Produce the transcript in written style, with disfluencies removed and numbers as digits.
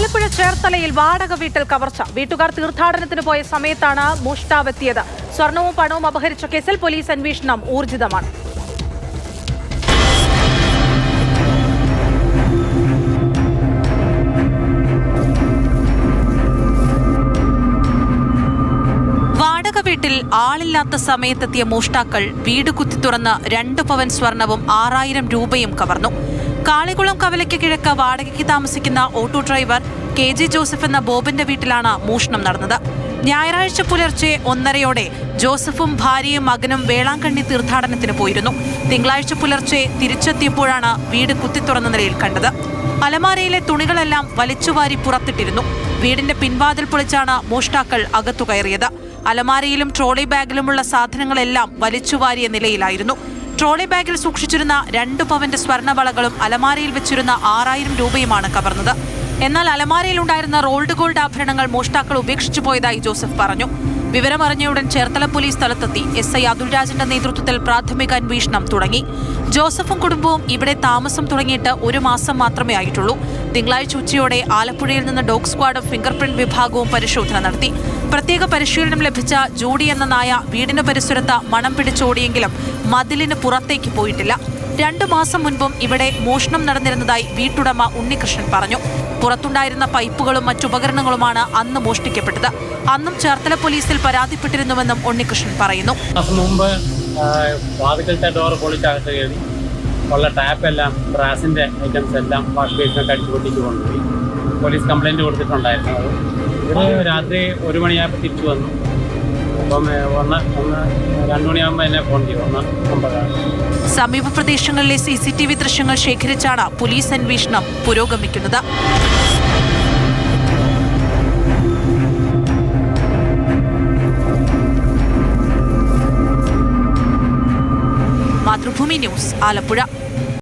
ആലപ്പുഴ ചേർത്തലയിൽ വാടക വീട്ടിൽ കവർച്ച. വീട്ടുകാർ തീർത്ഥാടനത്തിന് പോയ സമയത്താണ് മോഷ്ടാവെത്തിയത്. സ്വർണവും പണവും അപഹരിച്ച കേസിൽ പോലീസ് അന്വേഷണം ഊർജിതമാണ്. വാടക വീട്ടിൽ ആളില്ലാത്ത സമയത്തെത്തിയ മോഷ്ടാക്കൾ വീട് കുത്തി തുറന്ന് 2 പവൻ സ്വർണവും 6000 രൂപയും കവർന്നു. കാളികുളം കവലയ്ക്ക് കിഴക്ക് വാടകയ്ക്ക് താമസിക്കുന്ന ഓട്ടോ ഡ്രൈവർ KG ജോസഫ് എന്ന ബോബന്റെ വീട്ടിലാണ് മോഷണം നടന്നത്. ഞായറാഴ്ച പുലർച്ചെ 1:30 ജോസഫും ഭാര്യയും മകനും വേളാങ്കണ്ണി തീർത്ഥാടനത്തിന് പോയിരുന്നു. തിങ്കളാഴ്ച പുലർച്ചെ തിരിച്ചെത്തിയപ്പോഴാണ് വീട് കുത്തിത്തുറന്ന നിലയിൽ കണ്ടത്. അലമാരയിലെ തുണികളെല്ലാം വലിച്ചുവാരി പുറത്തിട്ടിരുന്നു. വീടിന്റെ പിൻവാതിൽ പൊളിച്ചാണ് മോഷ്ടാക്കൾ അകത്തു കയറിയത്. അലമാരയിലും ട്രോളി ബാഗിലുമുള്ള സാധനങ്ങളെല്ലാം വലിച്ചുവാരിയ നിലയിലായിരുന്നു. ട്രോളി ബാഗിൽ സൂക്ഷിച്ചിരുന്ന 2 പവന്റെ സ്വർണ്ണവളകളും അലമാരയിൽ വെച്ചിരുന്ന 6000 രൂപയുമാണ് കവർന്നത്. എന്നാൽ അലമാരയിലുണ്ടായിരുന്ന റോൾഡ് ഗോൾഡ് ആഭരണങ്ങൾ മോഷ്ടാക്കൾ ഉപേക്ഷിച്ചു പോയതായി ജോസഫ് പറഞ്ഞു. വിവരമറിഞ്ഞയുടൻ ചേർത്തല പോലീസ് സ്ഥലത്തെത്തി SI അതുൽരാജിന്റെ നേതൃത്വത്തിൽ പ്രാഥമിക അന്വേഷണം തുടങ്ങി. ജോസഫും കുടുംബവും ഇവിടെ താമസം തുടങ്ങിയിട്ട് 1 മാസം മാത്രമേ ആയിട്ടുള്ളൂ. തിങ്കളാഴ്ച ഉച്ചയോടെ ആലപ്പുഴയിൽ നിന്ന് ഡോഗ് സ്ക്വാഡും ഫിംഗർ പ്രിന്റ് വിഭാഗവും പരിശോധന നടത്തി. പ്രത്യേക പരിശീലനം ലഭിച്ച ജൂഡി എന്ന നായ വീടിന് പരിസരത്ത് മണം പിടിച്ചോടിയെങ്കിലും മതിലിന് പുറത്തേക്ക് പോയിട്ടില്ല. 2 മാസം മുൻപും ഇവിടെ മോഷണം നടന്നിരുന്നതായി വീട്ടുടമ ഉണ്ണികൃഷ്ണൻ പറഞ്ഞു. പുറത്തുണ്ടായിരുന്ന പൈപ്പുകളും മറ്റുപകരണങ്ങളുമാണ് അന്ന് മോഷ്ടിക്കപ്പെട്ടത്. അന്നും ചേർത്തല പോലീസിൽ പരാതിപ്പെട്ടിരുന്നുവെന്നും ഉണ്ണികൃഷ്ണൻ പറയുന്നു. മുമ്പ് വാതിക്കലത്തെ ഡോർ പൊളിച്ചകത്ത് കയറി ഉള്ള ടാപ്പെല്ലാം ബ്രാസിൻ്റെ ഐറ്റംസ് എല്ലാം വാഷ് ബേസിനൊക്കെ അടിച്ചു പൊട്ടിച്ച് കൊണ്ടുപോയി. പോലീസ് കംപ്ലയിൻറ്റ് കൊടുത്തിട്ടുണ്ടായിരുന്നു. അത് ഇവർ രാത്രി 1 മണിയായപ്പോൾ തിരിച്ചു വന്നു. അപ്പം 2 മണിയാകുമ്പോൾ എന്നെ ഫോൺ ചെയ്തു. 1:50. സമീപ പ്രദേശങ്ങളിലെ CCTV ദൃശ്യങ്ങൾ ശേഖരിച്ചാണ് പോലീസ് അന്വേഷണം പുരോഗമിക്കുന്നത്. മാതൃഭൂമി ന്യൂസ്, ആലപ്പുഴ.